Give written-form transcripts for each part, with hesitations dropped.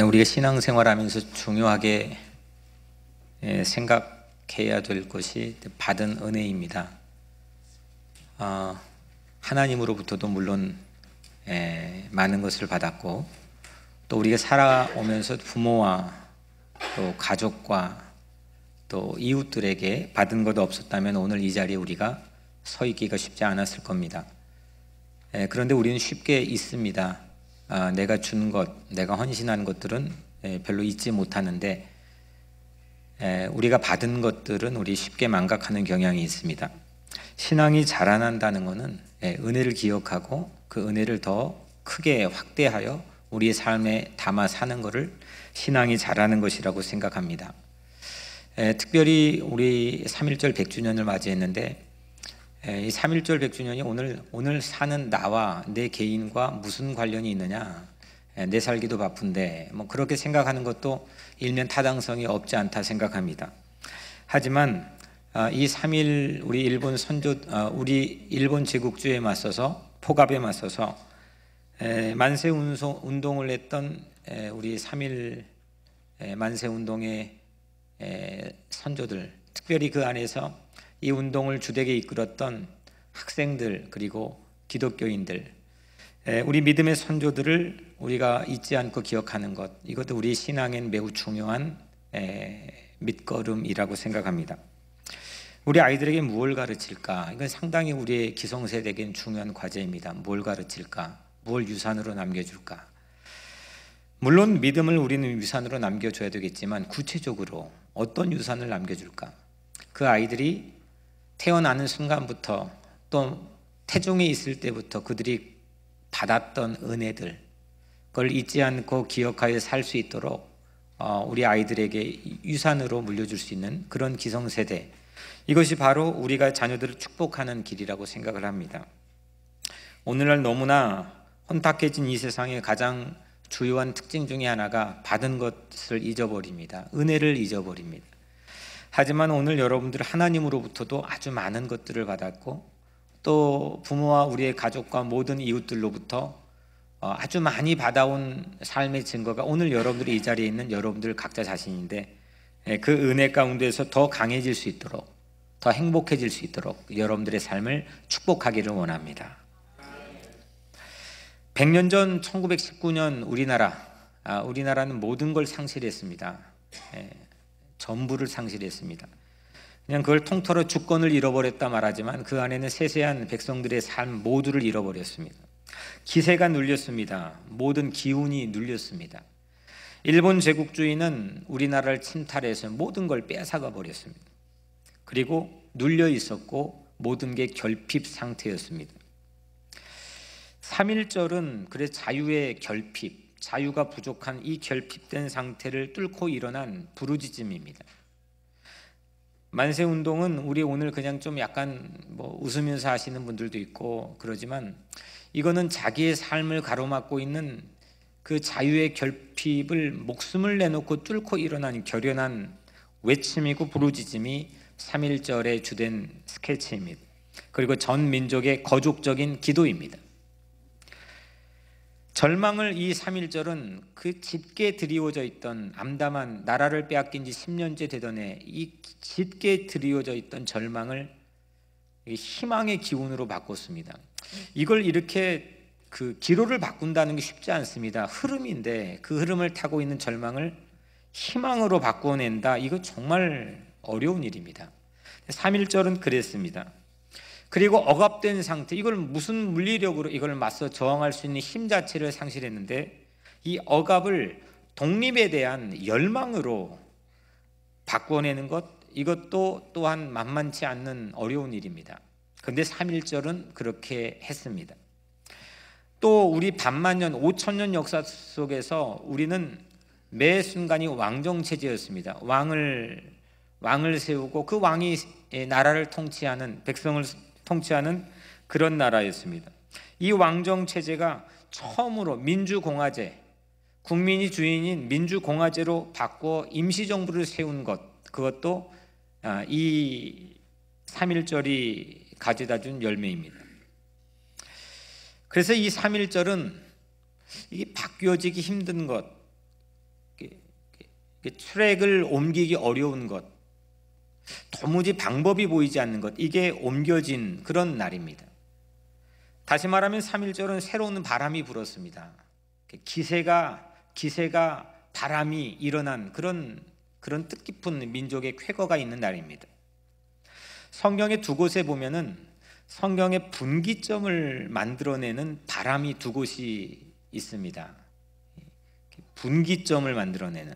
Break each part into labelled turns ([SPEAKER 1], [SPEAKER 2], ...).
[SPEAKER 1] 우리가 신앙생활하면서 중요하게 생각해야 될 것이 받은 은혜입니다. 하나님으로부터도 물론 많은 것을 받았고, 또 우리가 살아오면서 부모와 또 가족과 또 이웃들에게 받은 것 없었다면 오늘 이 자리에 우리가 서 있기가 쉽지 않았을 겁니다. 그런데 우리는 쉽게 있습니다. 내가 준 것, 내가 헌신한 것들은 별로 잊지 못하는데, 우리가 받은 것들은 우리 쉽게 망각하는 경향이 있습니다. 신앙이 자라난다는 것은 은혜를 기억하고 그 은혜를 더 크게 확대하여 우리의 삶에 담아 사는 것을 신앙이 자라는 것이라고 생각합니다. 특별히 우리 3.1절 100주년을 맞이했는데, 이 3.1절 100주년이 오늘 사는 나와 내 개인과 무슨 관련이 있느냐, 내 살기도 바쁜데 그렇게 생각하는 것도 일면 타당성이 없지 않다 생각합니다. 하지만 이 3.1 우리 일본 우리 일본 제국주의에 맞서서, 포갑에 맞서서 만세 운동을 했던 우리 3.1 만세 운동의 선조들, 특별히 그 안에서 이 운동을 주되게 이끌었던 학생들, 그리고 기독교인들, 우리 믿음의 선조들을 우리가 잊지 않고 기억하는 것, 이것도 우리 신앙엔 매우 중요한 밑거름이라고 생각합니다. 우리 아이들에게 무엇을 가르칠까? 이건 상당히 우리의 기성세대에겐 중요한 과제입니다. 뭘 가르칠까? 무엇을 유산으로 남겨줄까? 물론 믿음을 우리는 유산으로 남겨줘야 되겠지만, 구체적으로 어떤 유산을 남겨줄까? 그 아이들이 태어나는 순간부터, 또 태중에 있을 때부터 그들이 받았던 은혜들, 그걸 잊지 않고 기억하여 살 수 있도록 우리 아이들에게 유산으로 물려줄 수 있는 그런 기성세대, 이것이 바로 우리가 자녀들을 축복하는 길이라고 생각을 합니다. 오늘날 너무나 혼탁해진 이 세상의 가장 주요한 특징 중에 하나가 받은 것을 잊어버립니다. 은혜를 잊어버립니다. 하지만 오늘 여러분들 하나님으로부터도 아주 많은 것들을 받았고, 또 부모와 우리의 가족과 모든 이웃들로부터 아주 많이 받아온 삶의 증거가 오늘 여러분들이 이 자리에 있는 여러분들 각자 자신인데, 그 은혜 가운데서 더 강해질 수 있도록, 더 행복해질 수 있도록 여러분들의 삶을 축복하기를 원합니다. 100년 전 1919년 우리나라는 모든 걸 상실했습니다. 전부를 상실했습니다. 그냥 그걸 통틀어 주권을 잃어버렸다 말하지만 그 안에는 세세한 백성들의 삶 모두를 잃어버렸습니다. 기세가 눌렸습니다. 모든 기운이 눌렸습니다. 일본 제국주의는 우리나라를 침탈해서 모든 걸 빼앗아가 버렸습니다. 그리고 눌려 있었고 모든 게 결핍 상태였습니다. 3.1절은 그래서 자유의 결핍, 자유가 부족한 이 결핍된 상태를 뚫고 일어난 부르짖음입니다. 만세운동은 우리 오늘 그냥 좀 약간 웃으면서 하시는 분들도 있고 그러지만, 이거는 자기의 삶을 가로막고 있는 그 자유의 결핍을 목숨을 내놓고 뚫고 일어난 결연한 외침이고 부르짖음이 3.1절의 주된 스케치입니다. 그리고 전 민족의 거족적인 기도입니다. 절망을 이 3.1절은 그 짙게 드리워져 있던, 암담한 나라를 빼앗긴 지 10년째 되던 이 짙게 드리워져 있던 절망을 희망의 기운으로 바꿨습니다. 이걸 이렇게 그 기로를 바꾼다는 게 쉽지 않습니다. 흐름인데 그 흐름을 타고 있는 절망을 희망으로 바꿔낸다, 이거 정말 어려운 일입니다. 3.1절은 그랬습니다. 그리고 억압된 상태, 이걸 무슨 물리력으로 이걸 맞서 저항할 수 있는 힘 자체를 상실했는데, 이 억압을 독립에 대한 열망으로 바꿔내는 것, 이것도 또한 만만치 않는 어려운 일입니다. 그런데 3.1절은 그렇게 했습니다. 또 우리 반만년 5,000년 역사 속에서 우리는 매 순간이 왕정체제였습니다. 왕을 세우고 그 왕이 나라를 통치하는, 백성을 통치하는 그런 나라였습니다. 이 왕정체제가 처음으로 민주공화제, 국민이 주인인 민주공화제로 바꿔 임시정부를 세운 것, 그것도 이 3.1절이 가져다 준 열매입니다. 그래서 이 3.1절은 이게 바뀌어지기 힘든 것, 트랙을 옮기기 어려운 것, 도무지 방법이 보이지 않는 것, 이게 옮겨진 그런 날입니다. 다시 말하면 3.1절은 새로운 바람이 불었습니다. 기세가 바람이 일어난 그런 뜻깊은 민족의 쾌거가 있는 날입니다. 성경의 두 곳에 보면은 성경의 분기점을 만들어내는 바람이 두 곳이 있습니다. 분기점을 만들어내는,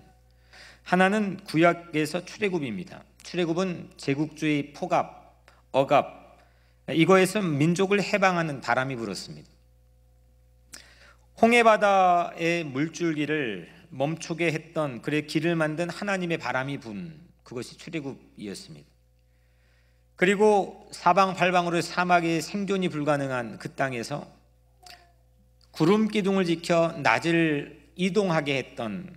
[SPEAKER 1] 하나는 구약에서 출애굽입니다. 출애굽은 제국주의 포갑, 억압, 이거에서 민족을 해방하는 바람이 불었습니다. 홍해바다의 물줄기를 멈추게 했던, 그래 길을 만든 하나님의 바람이 분, 그것이 출애굽이었습니다. 그리고 사방팔방으로 사막에 생존이 불가능한 그 땅에서 구름 기둥을 지켜 낮을 이동하게 했던,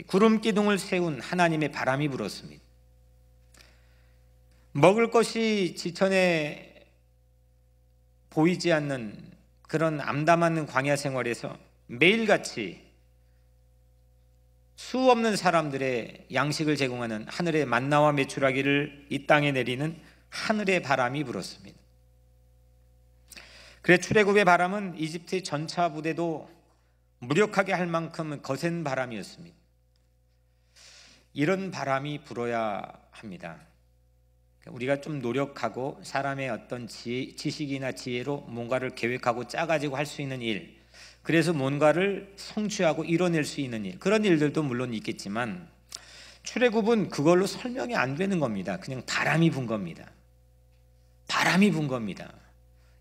[SPEAKER 1] 구름 기둥을 세운 하나님의 바람이 불었습니다. 먹을 것이 지천에 보이지 않는 그런 암담한 광야 생활에서 매일같이 수 없는 사람들의 양식을 제공하는 하늘의 만나와 메추라기를 이 땅에 내리는 하늘의 바람이 불었습니다. 그래 출애굽의 바람은 이집트의 전차 부대도 무력하게 할 만큼 거센 바람이었습니다. 이런 바람이 불어야 합니다. 우리가 좀 노력하고 사람의 어떤 지식이나 지혜로 뭔가를 계획하고 짜가지고 할 수 있는 일, 그래서 뭔가를 성취하고 이뤄낼 수 있는 일, 그런 일들도 물론 있겠지만 출애굽은 그걸로 설명이 안 되는 겁니다. 그냥 바람이 분 겁니다. 바람이 분 겁니다.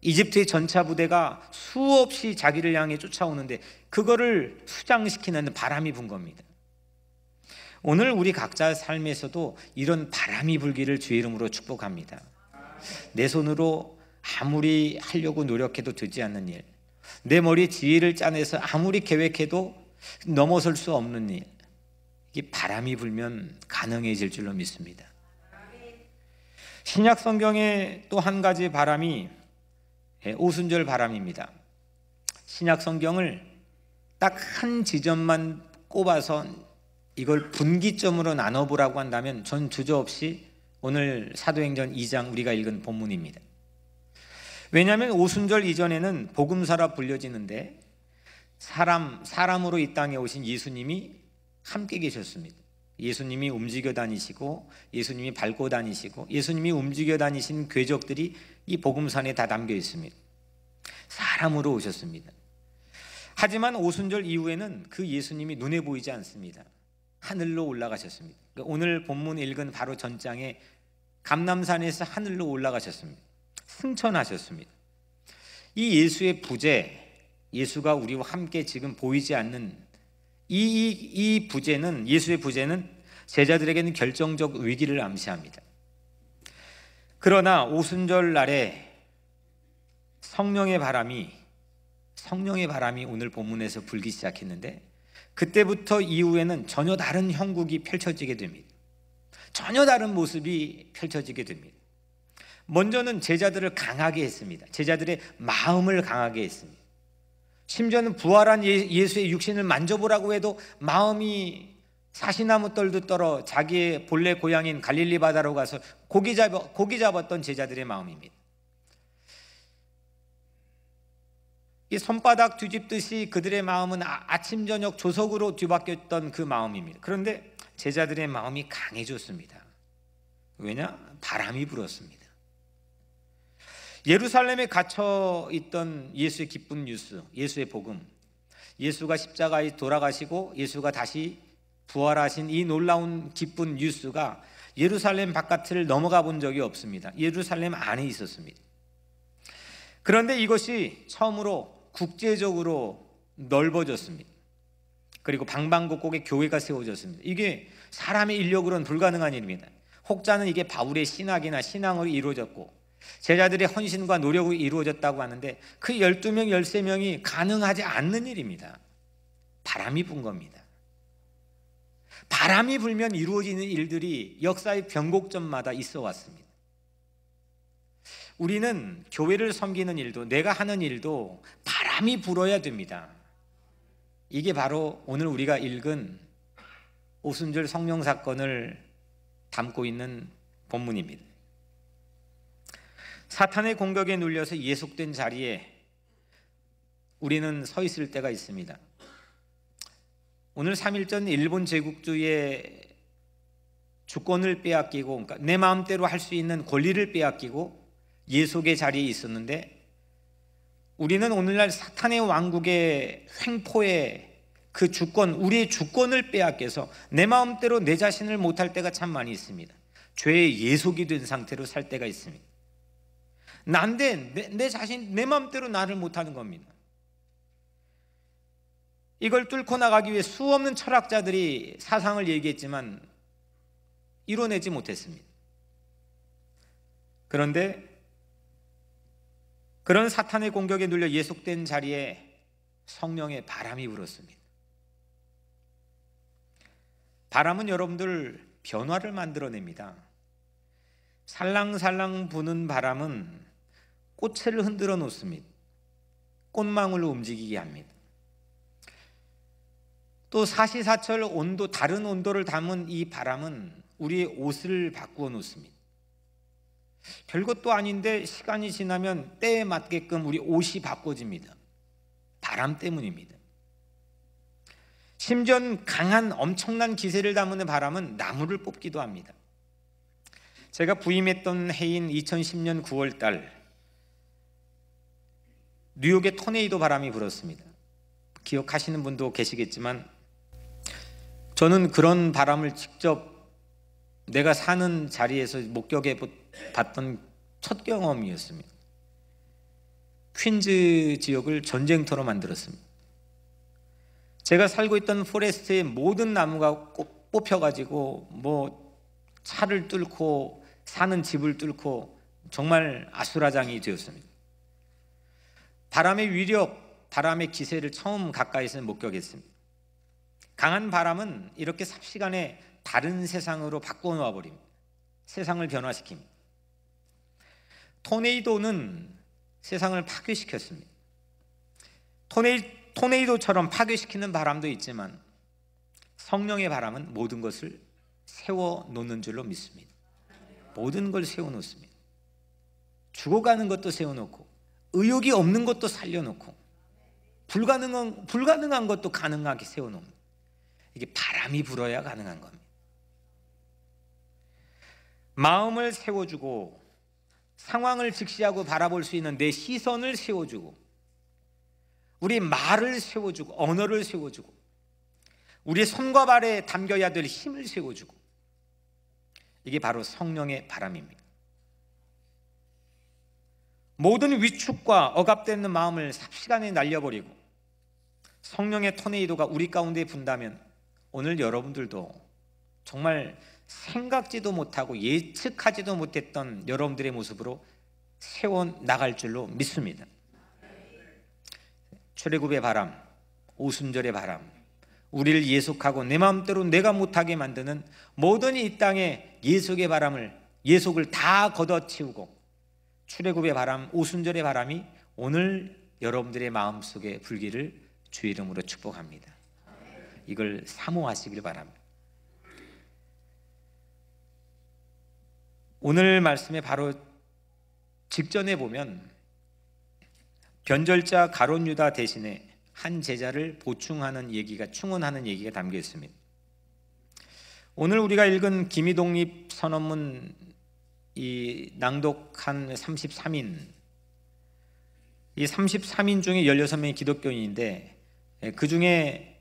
[SPEAKER 1] 이집트의 전차 부대가 수없이 자기를 향해 쫓아오는데 그거를 수장시키는 바람이 분 겁니다. 오늘 우리 각자의 삶에서도 이런 바람이 불기를 주의 이름으로 축복합니다. 내 손으로 아무리 하려고 노력해도 되지 않는 일, 내 머리에 지혜를 짜내서 아무리 계획해도 넘어설 수 없는 일, 이게 바람이 불면 가능해질 줄로 믿습니다. 신약 성경의 또 한 가지 바람이 오순절 바람입니다. 신약 성경을 딱 한 지점만 꼽아서 이걸 분기점으로 나눠보라고 한다면 전 주저없이 오늘 사도행전 2장 우리가 읽은 본문입니다. 왜냐하면 오순절 이전에는 복음사라 불려지는데 사람으로 이 땅에 오신 예수님이 함께 계셨습니다. 예수님이 움직여 다니시고 예수님이 밟고 다니시고 예수님이 움직여 다니신 궤적들이 이 복음산에 다 담겨 있습니다. 사람으로 오셨습니다. 하지만 오순절 이후에는 그 예수님이 눈에 보이지 않습니다. 하늘로 올라가셨습니다. 오늘 본문 읽은 바로 전장에 감람산에서 하늘로 올라가셨습니다. 승천하셨습니다. 이 예수의 부재, 예수가 우리와 함께 지금 보이지 않는 이 부재는, 예수의 부재는 제자들에게는 결정적 위기를 암시합니다. 그러나 오순절 날에 성령의 바람이 오늘 본문에서 불기 시작했는데 그때부터 이후에는 전혀 다른 형국이 펼쳐지게 됩니다. 전혀 다른 모습이 펼쳐지게 됩니다. 먼저는 제자들을 강하게 했습니다. 제자들의 마음을 강하게 했습니다. 심지어는 부활한 예수의 육신을 만져보라고 해도 마음이 사시나무 떨듯 떨어 자기의 본래 고향인 갈릴리 바다로 가서 고기 잡았던 제자들의 마음입니다. 이 손바닥 뒤집듯이 그들의 마음은 아침 저녁 조석으로 뒤바뀌었던 그 마음입니다. 그런데 제자들의 마음이 강해졌습니다. 왜냐? 바람이 불었습니다. 예루살렘에 갇혀 있던 예수의 기쁜 뉴스, 예수의 복음, 예수가 십자가에 돌아가시고 예수가 다시 부활하신 이 놀라운 기쁜 뉴스가 예루살렘 바깥을 넘어가 본 적이 없습니다. 예루살렘 안에 있었습니다. 그런데 이것이 처음으로 국제적으로 넓어졌습니다. 그리고 방방곡곡에 교회가 세워졌습니다. 이게 사람의 인력으로는 불가능한 일입니다. 혹자는 이게 바울의 신학이나 신앙으로 이루어졌고 제자들의 헌신과 노력으로 이루어졌다고 하는데 그 12명, 13명이 가능하지 않는 일입니다. 바람이 분 겁니다. 바람이 불면 이루어지는 일들이 역사의 변곡점마다 있어 왔습니다. 우리는 교회를 섬기는 일도, 내가 하는 일도 바람이 불어야 됩니다. 이게 바로 오늘 우리가 읽은 오순절 성령 사건을 담고 있는 본문입니다. 사탄의 공격에 눌려서 예속된 자리에 우리는 서 있을 때가 있습니다. 오늘 3일 전 일본 제국주의의 주권을 빼앗기고, 그러니까 내 마음대로 할 수 있는 권리를 빼앗기고 예속의 자리에 있었는데, 우리는 오늘날 사탄의 왕국의 횡포에 그 주권, 우리의 주권을 빼앗겨서 내 마음대로 내 자신을 못할 때가 참 많이 있습니다. 죄의 예속이 된 상태로 살 때가 있습니다. 난데 내 자신, 내 마음대로 나를 못하는 겁니다. 이걸 뚫고 나가기 위해 수없는 철학자들이 사상을 얘기했지만 이뤄내지 못했습니다. 그런데 그런 사탄의 공격에 눌려 예속된 자리에 성령의 바람이 불었습니다. 바람은 여러분들 변화를 만들어냅니다. 살랑살랑 부는 바람은 꽃을 흔들어 놓습니다. 꽃망울로 움직이게 합니다. 또 사시사철 온도, 다른 온도를 담은 이 바람은 우리의 옷을 바꾸어 놓습니다. 별것도 아닌데 시간이 지나면 때에 맞게끔 우리 옷이 바꿔집니다. 바람 때문입니다. 심지어 강한 엄청난 기세를 담는 바람은 나무를 뽑기도 합니다. 제가 부임했던 해인 2010년 9월 달 뉴욕에 토네이도 바람이 불었습니다. 기억하시는 분도 계시겠지만 저는 그런 바람을 직접 내가 사는 자리에서 목격해 봤던 첫 경험이었습니다. 퀸즈 지역을 전쟁터로 만들었습니다. 제가 살고 있던 포레스트의 모든 나무가 뽑혀가지고 차를 뚫고 사는 집을 뚫고 정말 아수라장이 되었습니다. 바람의 위력, 바람의 기세를 처음 가까이서 목격했습니다. 강한 바람은 이렇게 삽시간에 다른 세상으로 바꿔 놓아버립니다. 세상을 변화시킵니다. 토네이도는 세상을 파괴시켰습니다. 토네이도처럼 파괴시키는 바람도 있지만 성령의 바람은 모든 것을 세워놓는 줄로 믿습니다. 모든 걸 세워놓습니다. 죽어가는 것도 세워놓고 의욕이 없는 것도 살려놓고 불가능한 것도 가능하게 세워놓습니다. 이게 바람이 불어야 가능한 겁니다. 마음을 세워주고 상황을 직시하고 바라볼 수 있는 내 시선을 세워주고 우리 말을 세워주고 언어를 세워주고 우리의 손과 발에 담겨야 될 힘을 세워주고 이게 바로 성령의 바람입니다. 모든 위축과 억압되는 마음을 삽시간에 날려버리고 성령의 토네이도가 우리 가운데 분다면 오늘 여러분들도 정말 생각지도 못하고 예측하지도 못했던 여러분들의 모습으로 세워나갈 줄로 믿습니다. 출애굽의 바람, 오순절의 바람, 우리를 예속하고 내 마음대로 내가 못하게 만드는 모든 이 땅의 예속의 바람을, 예속을 다 걷어치우고 출애굽의 바람, 오순절의 바람이 오늘 여러분들의 마음속에 불기를 주의 이름으로 축복합니다. 이걸 사모하시길 바랍니다. 오늘 말씀에 바로 직전에 보면 변절자 가룟 유다 대신에 한 제자를 보충하는 얘기가, 충원하는 얘기가 담겨 있습니다. 오늘 우리가 읽은 기미독립 선언문 이 낭독한 33인, 이 33인 중에 16명이 기독교인인데 그 중에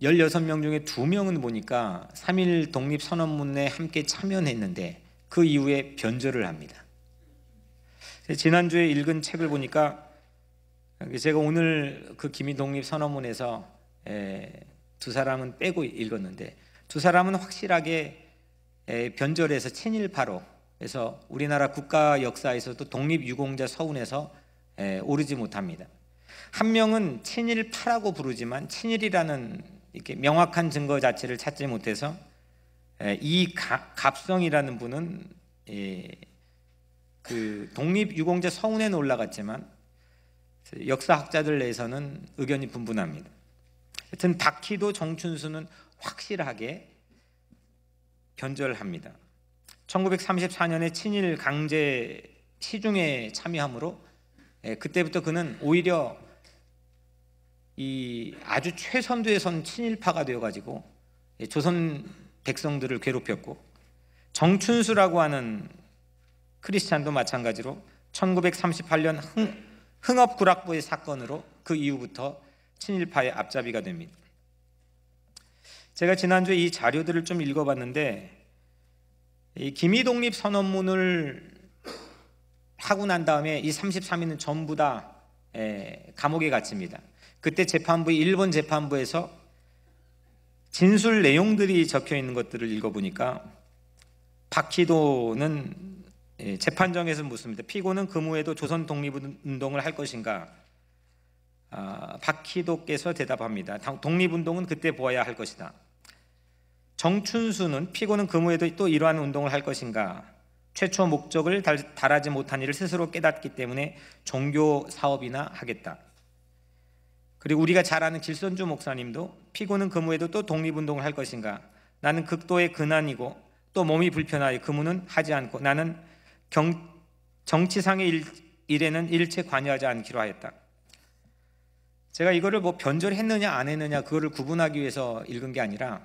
[SPEAKER 1] 16명 중에 2명은 보니까 3.1 독립선언문에 함께 참여했는데 그 이후에 변절을 합니다. 지난주에 읽은 책을 보니까 제가 오늘 그 기미독립선언문에서 두 사람은 빼고 읽었는데 두 사람은 확실하게 변절해서 친일파로 해서 우리나라 국가 역사에서도 독립유공자 서훈에서 오르지 못합니다. 한 명은 친일파라고 부르지만 친일이라는 이렇게 명확한 증거 자체를 찾지 못해서 이 갑성이라는 분은 그 독립유공자 서훈에는 올라갔지만 역사학자들 내에서는 의견이 분분합니다. 하여튼 박희도, 정춘수는 확실하게 변절합니다. 1934년에 친일 강제 시중에 참여함으로 그때부터 그는 오히려 이 아주 최선두에 선 친일파가 되어가지고 조선 백성들을 괴롭혔고, 정춘수라고 하는 크리스찬도 마찬가지로 1938년 흥업구락부의 사건으로 그 이후부터 친일파의 앞잡이가 됩니다. 제가 지난주에 이 자료들을 좀 읽어봤는데, 이 김희독립선언문을 하고 난 다음에 이 33인은 전부 다 감옥에 갇힙니다. 그때 일본 재판부에서 진술 내용들이 적혀 있는 것들을 읽어보니까 박희도는 재판정에서 묻습니다. 피고는 금후에도 조선 독립운동을 할 것인가? 박희도께서 대답합니다. 독립운동은 그때 보아야 할 것이다. 정춘수는 피고는 금후에도 또 이러한 운동을 할 것인가? 최초 목적을 달하지 못한 일을 스스로 깨닫기 때문에 종교 사업이나 하겠다. 그리고 우리가 잘 아는 길선주 목사님도 피고는 금후에도 또 독립운동을 할 것인가? 나는 극도의 근안이고 또 몸이 불편하여 금후는 하지 않고 나는 정치상의 일에는 일체 관여하지 않기로 하였다. 제가 이거를 뭐 변절했느냐 안 했느냐 그거를 구분하기 위해서 읽은 게 아니라,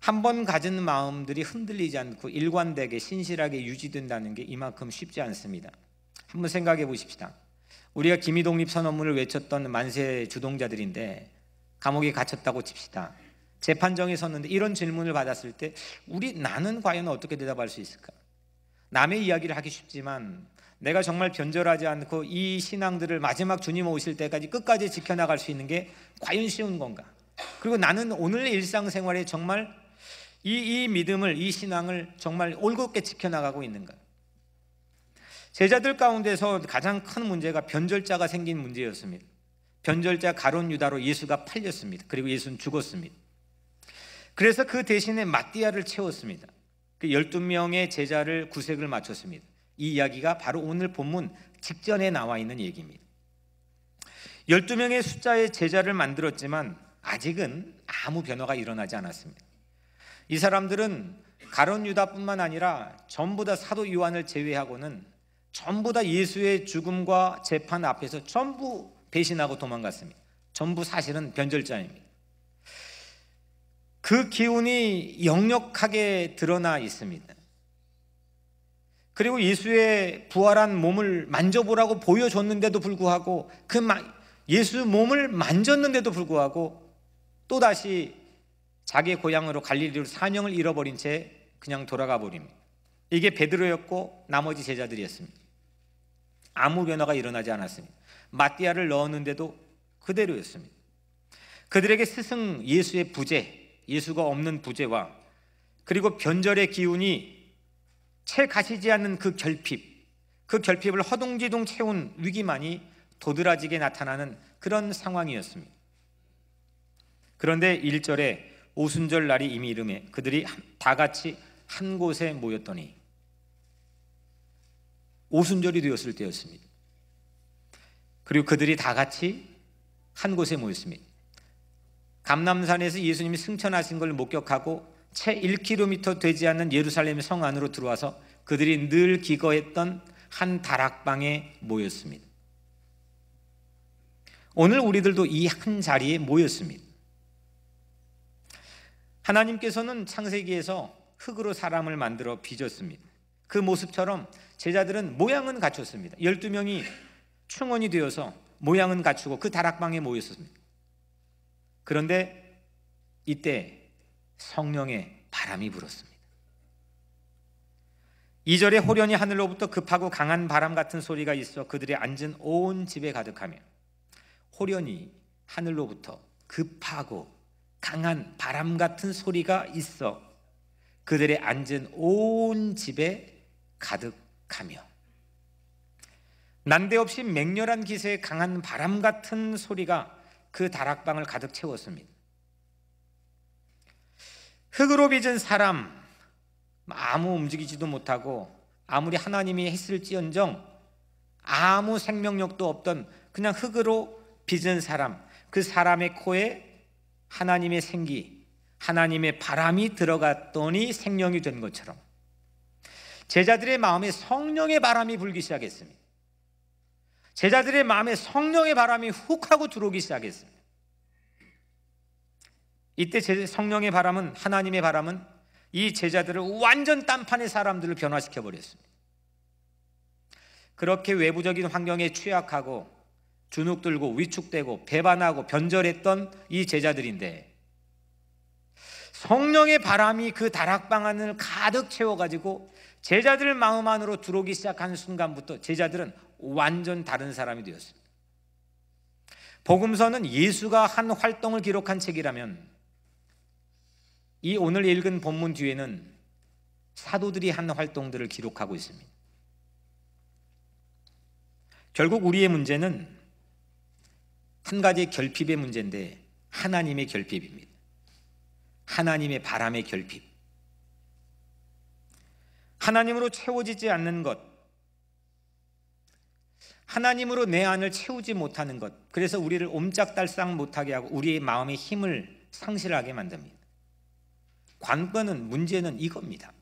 [SPEAKER 1] 한 번 가진 마음들이 흔들리지 않고 일관되게 신실하게 유지된다는 게 이만큼 쉽지 않습니다. 한번 생각해 보십시다. 우리가 김희독립선언문을 외쳤던 만세 주동자들인데 감옥에 갇혔다고 칩시다. 재판정에 섰는데 이런 질문을 받았을 때 나는 과연 어떻게 대답할 수 있을까? 남의 이야기를 하기 쉽지만 내가 정말 변절하지 않고 이 신앙들을 마지막 주님 오실 때까지 끝까지 지켜나갈 수 있는 게 과연 쉬운 건가? 그리고 나는 오늘 일상생활에 정말 이 믿음을, 이 신앙을 정말 올곧게 지켜나가고 있는가? 제자들 가운데서 가장 큰 문제가 변절자가 생긴 문제였습니다. 변절자 가룟 유다로 예수가 팔렸습니다. 그리고 예수는 죽었습니다. 그래서 그 대신에 마띠아를 채웠습니다. 그 12명의 제자를 구색을 맞췄습니다. 이 이야기가 바로 오늘 본문 직전에 나와 있는 얘기입니다. 12명의 숫자의 제자를 만들었지만 아직은 아무 변화가 일어나지 않았습니다. 이 사람들은 가룟 유다뿐만 아니라 전부 다 사도 요한을 제외하고는 전부 다 예수의 죽음과 재판 앞에서 전부 배신하고 도망갔습니다. 전부 사실은 변절자입니다. 그 기운이 역력하게 드러나 있습니다. 그리고 예수의 부활한 몸을 만져보라고 보여줬는데도 불구하고 예수 몸을 만졌는데도 불구하고 또다시 자기의 고향으로 갈릴리로 사명을 잃어버린 채 그냥 돌아가 버립니다. 이게 베드로였고 나머지 제자들이었습니다. 아무 변화가 일어나지 않았습니다. 마띠아를 넣었는데도 그대로였습니다. 그들에게 스승 예수의 부재, 예수가 없는 부재와 그리고 변절의 기운이 채 가시지 않는 그 결핍을 허둥지둥 채운 위기만이 도드라지게 나타나는 그런 상황이었습니다. 그런데 1절에 오순절 날이 이미 이르매 그들이 다 같이 한 곳에 모였더니, 오순절이 되었을 때였습니다. 그리고 그들이 다 같이 한 곳에 모였습니다. 감람산에서 예수님이 승천하신 걸 목격하고 채 1km 되지 않는 예루살렘 성 안으로 들어와서 그들이 늘 기거했던 한 다락방에 모였습니다. 오늘 우리들도 이 한 자리에 모였습니다. 하나님께서는 창세기에서 흙으로 사람을 만들어 빚었습니다. 그 모습처럼 제자들은 모양은 갖췄습니다. 12명이 충원이 되어서 모양은 갖추고 그 다락방에 모였습니다. 그런데 이때 성령의 바람이 불었습니다. 2절에 호련히 하늘로부터 급하고 강한 바람 같은 소리가 있어 그들이 앉은 온 집에 가득하며, 호련히 하늘로부터 급하고 강한 바람 같은 소리가 있어 그들의 앉은 온 집에 가득하며, 난데없이 맹렬한 기세의 강한 바람 같은 소리가 그 다락방을 가득 채웠습니다. 흙으로 빚은 사람, 아무 움직이지도 못하고 아무리 하나님이 했을지언정 아무 생명력도 없던 그냥 흙으로 빚은 사람, 그 사람의 코에 하나님의 생기, 하나님의 바람이 들어갔더니 생명이 된 것처럼 제자들의 마음에 성령의 바람이 불기 시작했습니다. 제자들의 마음에 성령의 바람이 훅 하고 들어오기 시작했습니다. 이때 성령의 바람은, 하나님의 바람은 이 제자들을 완전 딴판의 사람들을 변화시켜 버렸습니다. 그렇게 외부적인 환경에 취약하고 주눅들고 위축되고 배반하고 변절했던 이 제자들인데, 성령의 바람이 그 다락방 안을 가득 채워가지고 제자들 마음 안으로 들어오기 시작하는 순간부터 제자들은 완전 다른 사람이 되었습니다. 복음서는 예수가 한 활동을 기록한 책이라면, 이 오늘 읽은 본문 뒤에는 사도들이 한 활동들을 기록하고 있습니다. 결국 우리의 문제는 한 가지 결핍의 문제인데, 하나님의 결핍입니다. 하나님의 바람의 결핍. 하나님으로 채워지지 않는 것, 하나님으로 내 안을 채우지 못하는 것, 그래서 우리를 옴짝달싹 못하게 하고 우리의 마음의 힘을 상실하게 만듭니다. 관건은, 문제는 이겁니다.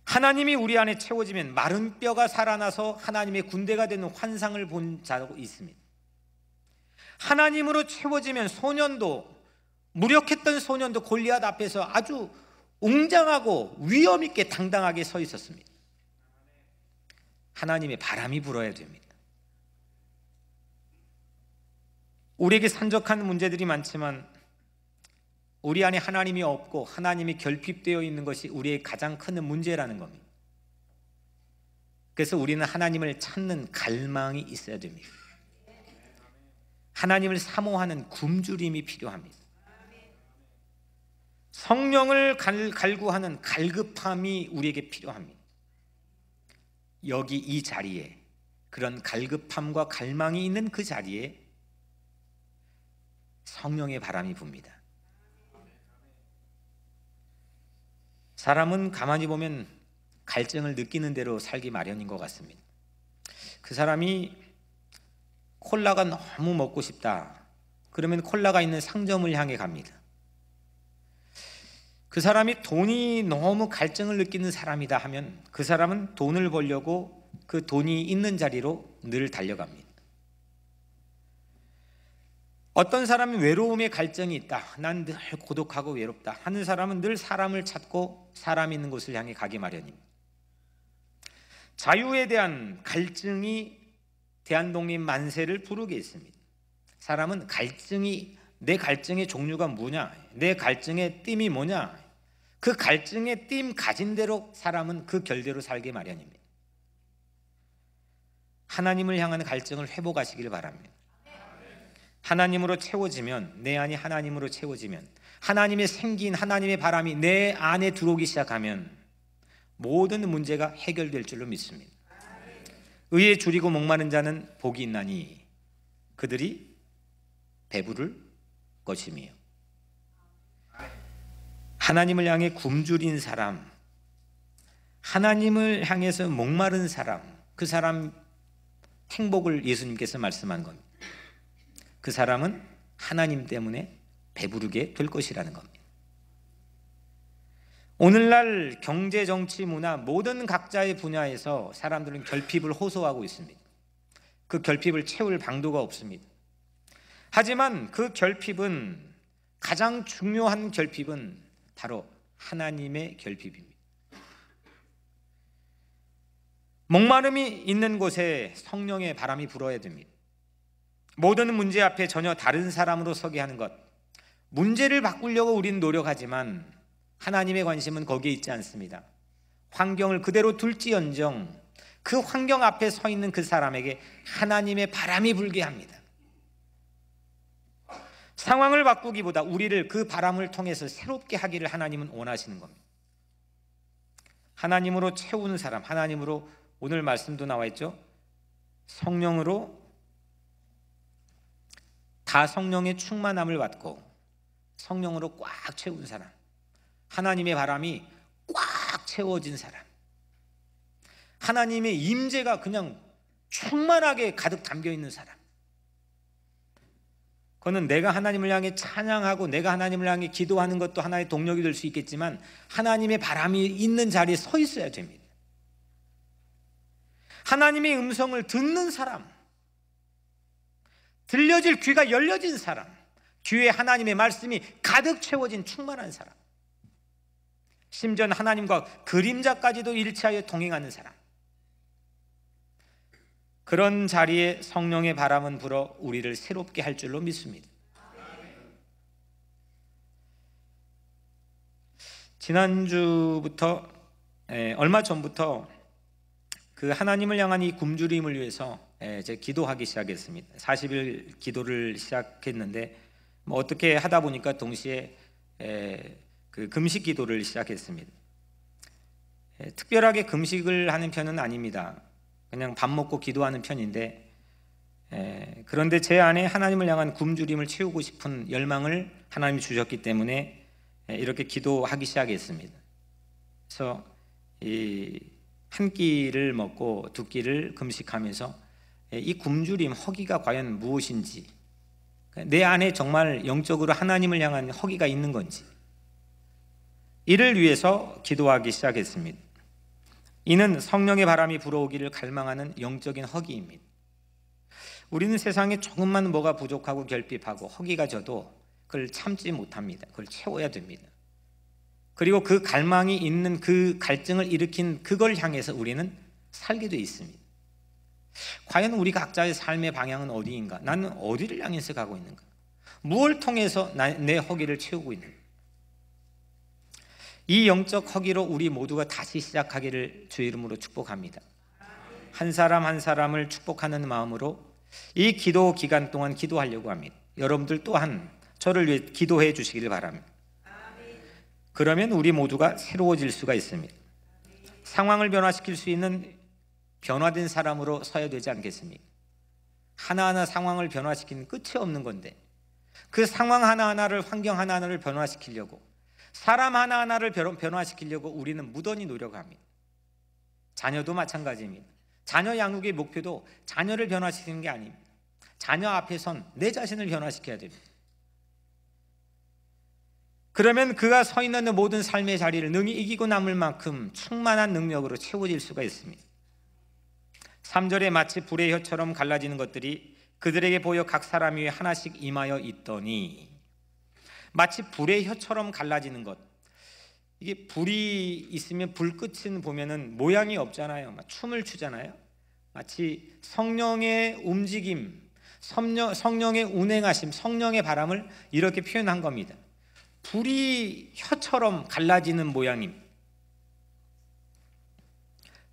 [SPEAKER 1] 하나님이 우리 안에 채워지면 마른 뼈가 살아나서 하나님의 군대가 되는 환상을 본 자도 있습니다. 하나님으로 채워지면 무력했던 소년도 골리앗 앞에서 아주 웅장하고 위엄 있게 당당하게 서 있었습니다. 하나님의 바람이 불어야 됩니다. 우리에게 산적한 문제들이 많지만 우리 안에 하나님이 없고 하나님이 결핍되어 있는 것이 우리의 가장 큰 문제라는 겁니다. 그래서 우리는 하나님을 찾는 갈망이 있어야 됩니다. 하나님을 사모하는 굶주림이 필요합니다. 성령을 갈구하는 갈급함이 우리에게 필요합니다. 여기 이 자리에, 그런 갈급함과 갈망이 있는 그 자리에 성령의 바람이 붑니다. 사람은 가만히 보면 갈증을 느끼는 대로 살기 마련인 것 같습니다. 그 사람이 콜라가 너무 먹고 싶다, 그러면 콜라가 있는 상점을 향해 갑니다. 그 사람이 돈이 너무 갈증을 느끼는 사람이다 하면 그 사람은 돈을 벌려고 그 돈이 있는 자리로 늘 달려갑니다. 어떤 사람은 외로움에 갈증이 있다, 난 늘 고독하고 외롭다 하는 사람은 늘 사람을 찾고 사람 있는 곳을 향해 가기 마련입니다. 자유에 대한 갈증이 대한독립 만세를 부르게 했습니다. 사람은 내 갈증의 종류가 뭐냐, 내 갈증의 띠이 뭐냐, 그 갈증의 띠 가진 대로 사람은 그 결대로 살기 마련입니다. 하나님을 향한 갈증을 회복하시길 바랍니다. 하나님으로 채워지면, 내 안이 하나님으로 채워지면, 하나님의 생긴 하나님의 바람이 내 안에 들어오기 시작하면 모든 문제가 해결될 줄로 믿습니다. 의에 줄이고 목마른 자는 복이 있나니 그들이 배부를 것이며, 하나님을 향해 굶주린 사람, 하나님을 향해서 목마른 사람, 그 사람 행복을 예수님께서 말씀한 겁니다. 그 사람은 하나님 때문에 배부르게 될 것이라는 겁니다. 오늘날 경제, 정치, 문화 모든 각자의 분야에서 사람들은 결핍을 호소하고 있습니다. 그 결핍을 채울 방도가 없습니다. 하지만 그 결핍은, 가장 중요한 결핍은 바로 하나님의 결핍입니다. 목마름이 있는 곳에 성령의 바람이 불어야 됩니다. 모든 문제 앞에 전혀 다른 사람으로 서게 하는 것, 문제를 바꾸려고 우리는 노력하지만 하나님의 관심은 거기에 있지 않습니다. 환경을 그대로 둘지언정 그 환경 앞에 서 있는 그 사람에게 하나님의 바람이 불게 합니다. 상황을 바꾸기보다 우리를 그 바람을 통해서 새롭게 하기를 하나님은 원하시는 겁니다. 하나님으로 채우는 사람, 하나님으로, 오늘 말씀도 나와 있죠, 성령으로, 다 성령의 충만함을 받고 성령으로 꽉 채운 사람, 하나님의 바람이 꽉 채워진 사람, 하나님의 임재가 그냥 충만하게 가득 담겨 있는 사람, 그거는 내가 하나님을 향해 찬양하고 내가 하나님을 향해 기도하는 것도 하나의 동력이 될 수 있겠지만 하나님의 바람이 있는 자리에 서 있어야 됩니다. 하나님의 음성을 듣는 사람, 들려질 귀가 열려진 사람, 귀에 하나님의 말씀이 가득 채워진 충만한 사람, 심지어 하나님과 그림자까지도 일치하여 동행하는 사람, 그런 자리에 성령의 바람은 불어 우리를 새롭게 할 줄로 믿습니다. 지난주부터 얼마 전부터 그 하나님을 향한 이 굶주림을 위해서 제가 기도하기 시작했습니다. 40일 기도를 시작했는데 어떻게 하다 보니까 동시에 그 금식 기도를 시작했습니다. 특별하게 금식을 하는 편은 아닙니다. 그냥 밥 먹고 기도하는 편인데 그런데 제 안에 하나님을 향한 굶주림을 채우고 싶은 열망을 하나님이 주셨기 때문에 이렇게 기도하기 시작했습니다. 그래서 이 한 끼를 먹고 두 끼를 금식하면서 이 굶주림, 허기가 과연 무엇인지, 내 안에 정말 영적으로 하나님을 향한 허기가 있는 건지, 이를 위해서 기도하기 시작했습니다. 이는 성령의 바람이 불어오기를 갈망하는 영적인 허기입니다. 우리는 세상에 조금만 뭐가 부족하고 결핍하고 허기가 져도 그걸 참지 못합니다. 그걸 채워야 됩니다. 그리고 그 갈망이 있는 그 갈증을 일으킨 그걸 향해서 우리는 살게 되어 있습니다. 과연 우리 각자의 삶의 방향은 어디인가? 나는 어디를 향해서 가고 있는가? 무엇을 통해서 내 허기를 채우고 있는가? 이 영적 허기로 우리 모두가 다시 시작하기를 주의 이름으로 축복합니다. 한 사람 한 사람을 축복하는 마음으로 이 기도 기간 동안 기도하려고 합니다. 여러분들 또한 저를 위해 기도해 주시기를 바랍니다. 그러면 우리 모두가 새로워질 수가 있습니다. 상황을 변화시킬 수 있는 변화된 사람으로 서야 되지 않겠습니까? 하나하나 상황을 변화시키는 끝이 없는 건데 그 상황 하나하나를, 환경 하나하나를 변화시키려고, 사람 하나하나를 변화시키려고 우리는 무던히 노력합니다. 자녀도 마찬가지입니다. 자녀 양육의 목표도 자녀를 변화시키는 게 아닙니다. 자녀 앞에선 내 자신을 변화시켜야 됩니다. 그러면 그가 서 있는 모든 삶의 자리를 능히 이기고 남을 만큼 충만한 능력으로 채워질 수가 있습니다. 3절에 마치 불의 혀처럼 갈라지는 것들이 그들에게 보여 각 사람 위에 하나씩 임하여 있더니, 마치 불의 혀처럼 갈라지는 것, 이게 불이 있으면 불끝은 보면은 모양이 없잖아요. 막 춤을 추잖아요. 마치 성령의 움직임, 성령의 운행하심, 성령의 바람을 이렇게 표현한 겁니다. 불이 혀처럼 갈라지는 모양임.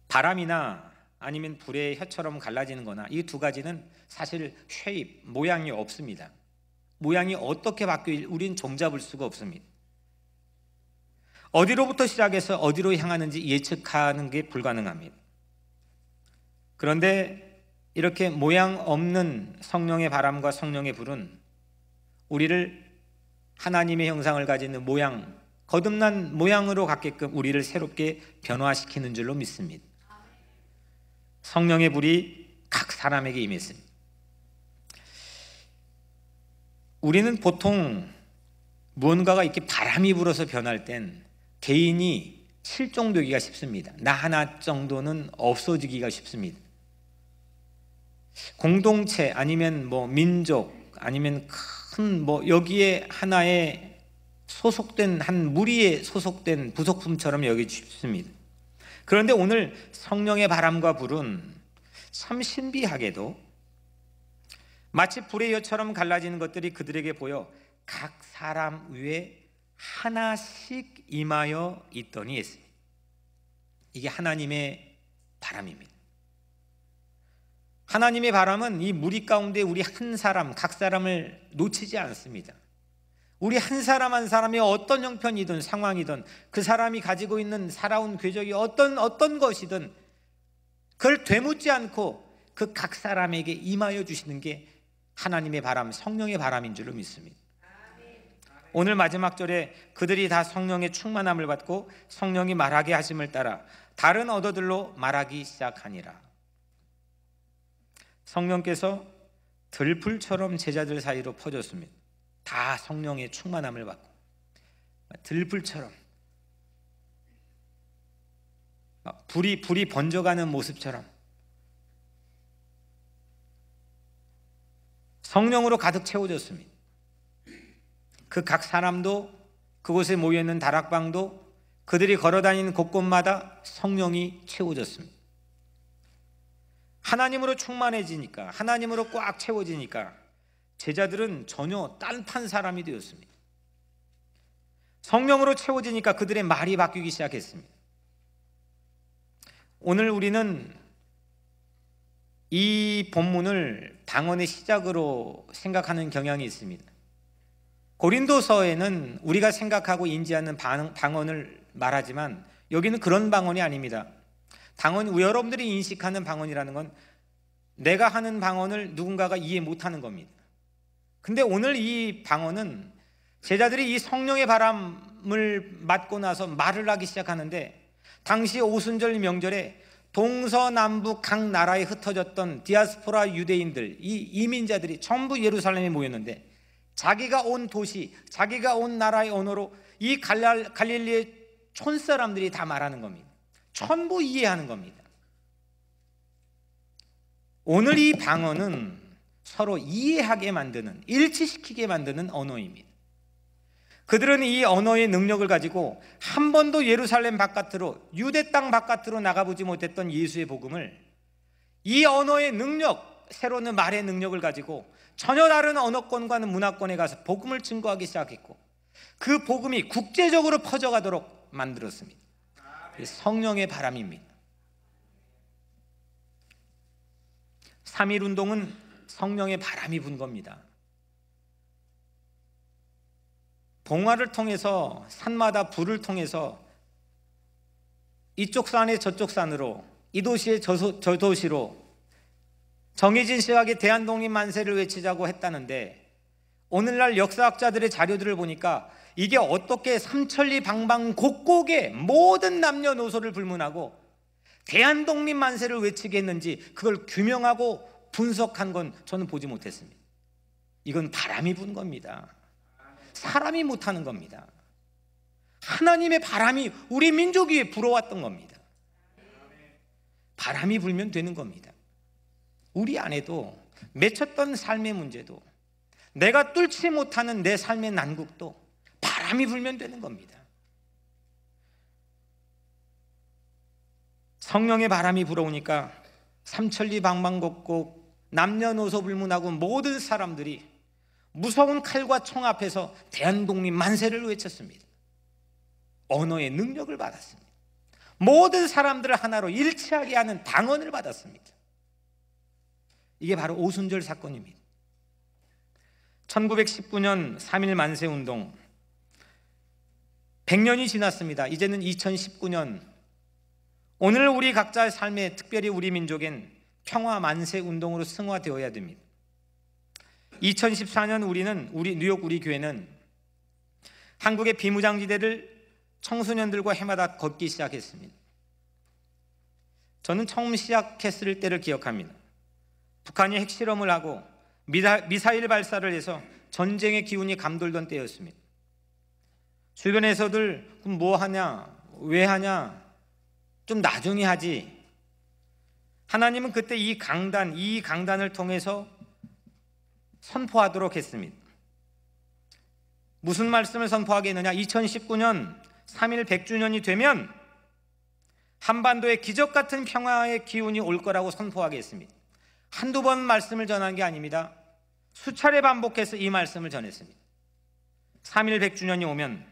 [SPEAKER 1] 바람이나 아니면 불의 혀처럼 갈라지는 거나 이 두 가지는 사실 쉐입, 모양이 없습니다. 모양이 어떻게 바뀌어 우리는 종잡을 수가 없습니다. 어디로부터 시작해서 어디로 향하는지 예측하는 게 불가능합니다. 그런데 이렇게 모양 없는 성령의 바람과 성령의 불은 우리를 하나님의 형상을 가지는 모양, 거듭난 모양으로 갖게끔 우리를 새롭게 변화시키는 줄로 믿습니다. 성령의 불이 각 사람에게 임했습니다. 우리는 보통 무언가가 이렇게 바람이 불어서 변할 땐 개인이 실종되기가 쉽습니다. 나 하나 정도는 없어지기가 쉽습니다. 공동체 아니면 민족 아니면 큰 여기에 하나의 소속된 한 무리에 소속된 부속품처럼 여기기 쉽습니다. 그런데 오늘 성령의 바람과 불은 참 신비하게도 마치 불의 혀처럼 갈라지는 것들이 그들에게 보여 각 사람 위에 하나씩 임하여 있더니 했습니다. 이게 하나님의 바람입니다. 하나님의 바람은 이 무리 가운데 우리 한 사람, 각 사람을 놓치지 않습니다. 우리 한 사람 한 사람이 어떤 형편이든 상황이든 그 사람이 가지고 있는 살아온 궤적이 어떤 것이든 그걸 되묻지 않고 그 각 사람에게 임하여 주시는 게 하나님의 바람, 성령의 바람인 줄로 믿습니다. 오늘 마지막 절에 그들이 다 성령의 충만함을 받고 성령이 말하게 하심을 따라 다른 언어들로 말하기 시작하니라. 성령께서 들불처럼 제자들 사이로 퍼졌습니다. 다 성령의 충만함을 받고 들불처럼 불이 번져가는 모습처럼 성령으로 가득 채워졌습니다. 그 각 사람도, 그곳에 모여있는 다락방도, 그들이 걸어다니는 곳곳마다 성령이 채워졌습니다. 하나님으로 충만해지니까, 하나님으로 꽉 채워지니까 제자들은 전혀 딴판 사람이 되었습니다. 성령으로 채워지니까 그들의 말이 바뀌기 시작했습니다. 오늘 우리는 이 본문을 방언의 시작으로 생각하는 경향이 있습니다. 고린도서에는 우리가 생각하고 인지하는 방언을 말하지만 여기는 그런 방언이 아닙니다. 여러분들이 인식하는 방언이라는 건 내가 하는 방언을 누군가가 이해 못하는 겁니다. 근데 오늘 이 방언은 제자들이 이 성령의 바람을 맞고 나서 말을 하기 시작하는데, 당시 오순절 명절에 동서남북 각 나라에 흩어졌던 디아스포라 유대인들, 이 이민자들이 전부 예루살렘에 모였는데 자기가 온 도시, 자기가 온 나라의 언어로 이 갈릴리의 촌사람들이 다 말하는 겁니다. 전부 이해하는 겁니다. 오늘 이 방언은 서로 이해하게 만드는, 일치시키게 만드는 언어입니다. 그들은 이 언어의 능력을 가지고 한 번도 예루살렘 바깥으로, 유대 땅 바깥으로 나가보지 못했던 예수의 복음을 이 언어의 능력, 새로운 말의 능력을 가지고 전혀 다른 언어권과는 문화권에 가서 복음을 증거하기 시작했고, 그 복음이 국제적으로 퍼져가도록 만들었습니다. 성령의 바람입니다. 3.1운동은 성령의 바람이 분 겁니다. 봉화를 통해서, 산마다 불을 통해서 이쪽 산에 저쪽 산으로, 이 도시에 저 도시로 정해진 시각에 대한독립 만세를 외치자고 했다는데, 오늘날 역사학자들의 자료들을 보니까 이게 어떻게 삼천리 방방곡곡에 모든 남녀노소를 불문하고 대한독립 만세를 외치게 했는지 그걸 규명하고 분석한 건 저는 보지 못했습니다. 이건 바람이 분 겁니다. 사람이 못하는 겁니다. 하나님의 바람이 우리 민족 위에 불어왔던 겁니다. 바람이 불면 되는 겁니다. 우리 안에도 맺혔던 삶의 문제도, 내가 뚫지 못하는 내 삶의 난국도 바람이 불면 되는 겁니다. 성령의 바람이 불어오니까 삼천리 방방곡곡 남녀노소 불문하고 모든 사람들이 무서운 칼과 총 앞에서 대한독립 만세를 외쳤습니다. 언어의 능력을 받았습니다. 모든 사람들을 하나로 일치하게 하는 방언을 받았습니다. 이게 바로 오순절 사건입니다. 1919년 3.1 만세운동 100년이 지났습니다. 이제는 2019년, 오늘 우리 각자의 삶에, 특별히 우리 민족엔 평화 만세운동으로 승화되어야 됩니다. 2014년 뉴욕 우리 교회는 한국의 비무장지대를 청소년들과 해마다 걷기 시작했습니다. 저는 처음 시작했을 때를 기억합니다. 북한이 핵실험을 하고 미사일 발사를 해서 전쟁의 기운이 감돌던 때였습니다. 주변에서들 뭐 하냐, 왜 하냐, 좀 나중에 하지. 하나님은 그때 이 강단을 통해서 선포하도록 했습니다. 무슨 말씀을 선포하겠느냐? 2019년 3.1 100주년이 되면 한반도에 기적 같은 평화의 기운이 올 거라고 선포하겠습니다. 한두 번 말씀을 전한 게 아닙니다. 수차례 반복해서 이 말씀을 전했습니다. 3.1 100주년이 오면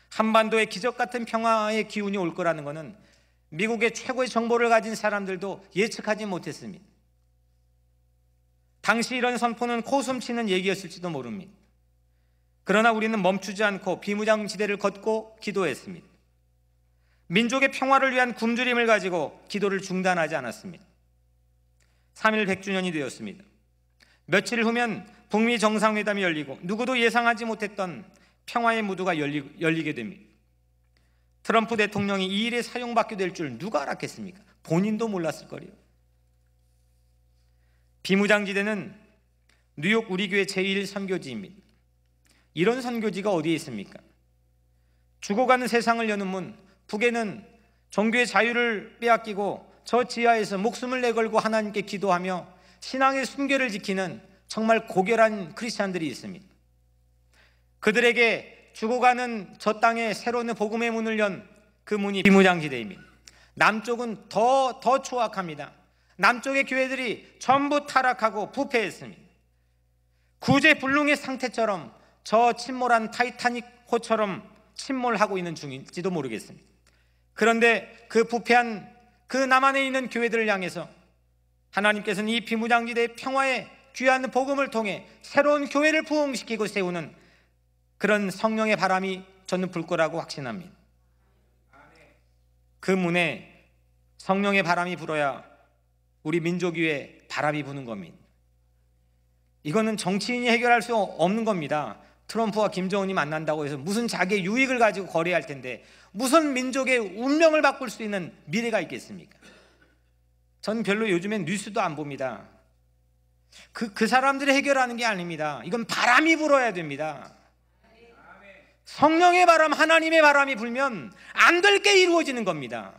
[SPEAKER 1] 한반도에 기적 같은 평화의 기운이 올 거라는 것은 미국의 최고의 정보를 가진 사람들도 예측하지 못했습니다. 당시 이런 선포는 코숨치는 얘기였을지도 모릅니다. 그러나 우리는 멈추지 않고 비무장지대를 걷고 기도했습니다. 민족의 평화를 위한 굶주림을 가지고 기도를 중단하지 않았습니다. 3.1 100주년이 되었습니다. 며칠 후면 북미 정상회담이 열리고 누구도 예상하지 못했던 평화의 무드가 열리게 됩니다. 트럼프 대통령이 이 일에 사용받게 될 줄 누가 알았겠습니까? 본인도 몰랐을 거예요. 비무장지대는 뉴욕 우리 교회 제1 선교지입니다. 이런 선교지가 어디에 있습니까? 죽어가는 세상을 여는 문, 북에는 종교의 자유를 빼앗기고 저 지하에서 목숨을 내걸고 하나님께 기도하며 신앙의 순결을 지키는 정말 고결한 크리스찬들이 있습니다. 그들에게 죽어가는 저 땅에 새로운 복음의 문을 연 그 문이 비무장지대입니다. 남쪽은 더 추악합니다. 남쪽의 교회들이 전부 타락하고 부패했습니다. 구제불능의 상태처럼 저 침몰한 타이타닉호처럼 침몰하고 있는 중인지도 모르겠습니다. 그런데 그 부패한 그 남한에 있는 교회들을 향해서 하나님께서는 이 비무장지대의 평화의 귀한 복음을 통해 새로운 교회를 부흥시키고 세우는 그런 성령의 바람이 저는 불 거라고 확신합니다. 그 문에 성령의 바람이 불어야 우리 민족 위에 바람이 부는 겁니다. 이거는 정치인이 해결할 수 없는 겁니다. 트럼프와 김정은이 만난다고 해서 무슨 자기의 유익을 가지고 거래할 텐데 무슨 민족의 운명을 바꿀 수 있는 미래가 있겠습니까? 저는 별로 요즘엔 뉴스도 안 봅니다. 그 사람들이 해결하는 게 아닙니다. 이건 바람이 불어야 됩니다. 성령의 바람, 하나님의 바람이 불면 안 될 게 이루어지는 겁니다.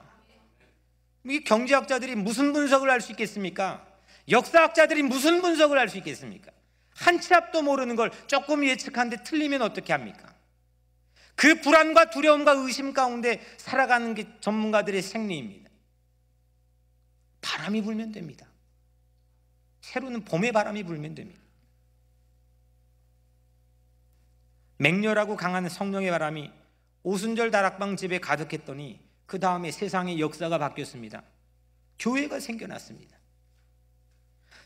[SPEAKER 1] 이 경제학자들이 무슨 분석을 할 수 있겠습니까? 역사학자들이 무슨 분석을 할 수 있겠습니까? 한 치 앞도 모르는 걸 조금 예측하는데 틀리면 어떻게 합니까? 그 불안과 두려움과 의심 가운데 살아가는 게 전문가들의 생리입니다. 바람이 불면 됩니다. 새로운 봄의 바람이 불면 됩니다. 맹렬하고 강한 성령의 바람이 오순절 다락방 집에 가득했더니 그 다음에 세상의 역사가 바뀌었습니다. 교회가 생겨났습니다.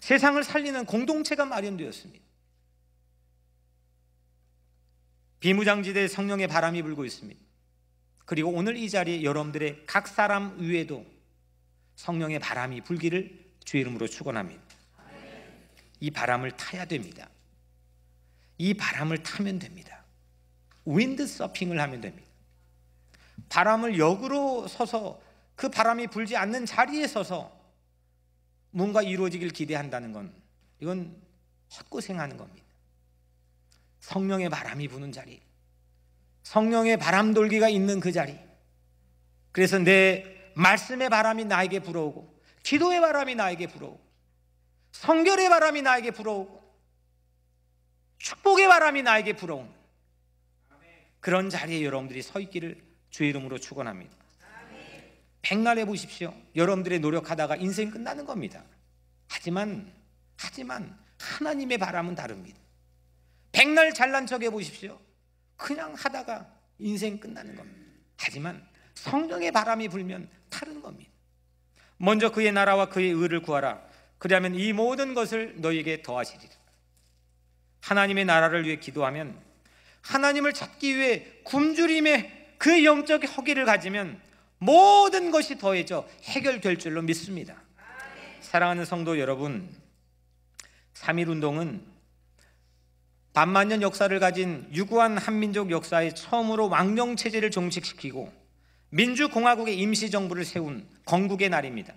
[SPEAKER 1] 세상을 살리는 공동체가 마련되었습니다. 비무장지대에 성령의 바람이 불고 있습니다. 그리고 오늘 이 자리에 여러분들의 각 사람 위에도 성령의 바람이 불기를 주의 이름으로 축원합니다. 이 바람을 타야 됩니다. 이 바람을 타면 됩니다. 윈드 서핑을 하면 됩니다. 바람을 역으로 서서 그 바람이 불지 않는 자리에 서서 뭔가 이루어지길 기대한다는 건 이건 헛고생하는 겁니다. 성령의 바람이 부는 자리, 성령의 바람돌기가 있는 그 자리, 그래서 내 말씀의 바람이 나에게 불어오고 기도의 바람이 나에게 불어오고 성결의 바람이 나에게 불어오고 축복의 바람이 나에게 불어오는 그런 자리에 여러분들이 서 있기를 주의 이름으로 축원합니다. 백날 해보십시오. 여러분들의 노력하다가 인생 끝나는 겁니다. 하지만 하나님의 바람은 다릅니다. 백날 잘난 척 해보십시오. 그냥 하다가 인생 끝나는 겁니다. 하지만 성령의 바람이 불면 다른 겁니다. 먼저 그의 나라와 그의 의를 구하라. 그리하면 이 모든 것을 너희에게 더하시리라. 하나님의 나라를 위해 기도하면, 하나님을 찾기 위해 굶주림의 그 영적 허기를 가지면 모든 것이 더해져 해결될 줄로 믿습니다. 사랑하는 성도 여러분, 3.1운동은 반만년 역사를 가진 유구한 한민족 역사에 처음으로 왕정체제를 종식시키고 민주공화국의 임시정부를 세운 건국의 날입니다.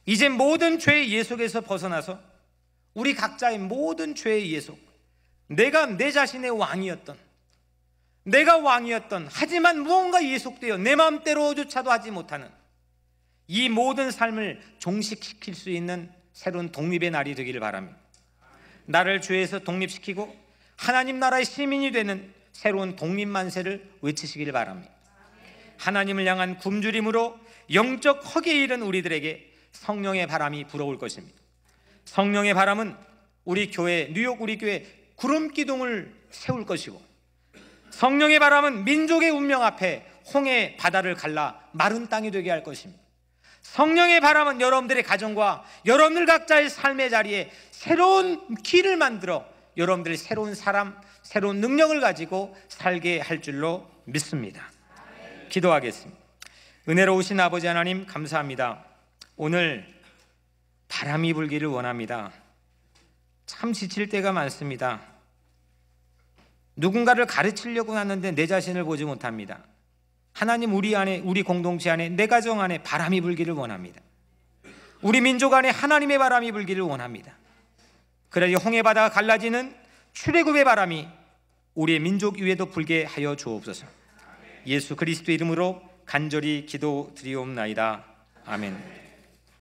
[SPEAKER 1] 이제 모든 죄의 예속에서 벗어나서 우리 각자의 모든 죄의 예속, 내가 내 자신의 왕이었던, 내가 왕이었던, 하지만 무언가 예속되어 내 마음대로조차도 하지 못하는 이 모든 삶을 종식시킬 수 있는 새로운 독립의 날이 되기를 바랍니다. 나를 죄에서 독립시키고 하나님 나라의 시민이 되는 새로운 독립만세를 외치시길 바랍니다. 하나님을 향한 굶주림으로 영적 허기에 이른 우리들에게 성령의 바람이 불어올 것입니다. 성령의 바람은 우리 교회, 뉴욕 우리 교회 구름기둥을 세울 것이고, 성령의 바람은 민족의 운명 앞에 홍해 바다를 갈라 마른 땅이 되게 할 것입니다. 성령의 바람은 여러분들의 가정과 여러분들 각자의 삶의 자리에 새로운 길을 만들어 여러분들의 새로운 사람, 새로운 능력을 가지고 살게 할 줄로 믿습니다. 기도하겠습니다. 은혜로우신 아버지 하나님, 감사합니다. 오늘 바람이 불기를 원합니다. 참 지칠 때가 많습니다. 누군가를 가르치려고 하는데 내 자신을 보지 못합니다. 하나님, 우리 안에, 우리 공동체 안에, 내 가정 안에 바람이 불기를 원합니다. 우리 민족 안에 하나님의 바람이 불기를 원합니다. 그러나 이 홍해바다가 갈라지는 출애굽의 바람이 우리의 민족 위에도 불게 하여 주옵소서. 예수 그리스도 이름으로 간절히 기도드리옵나이다. 아멘.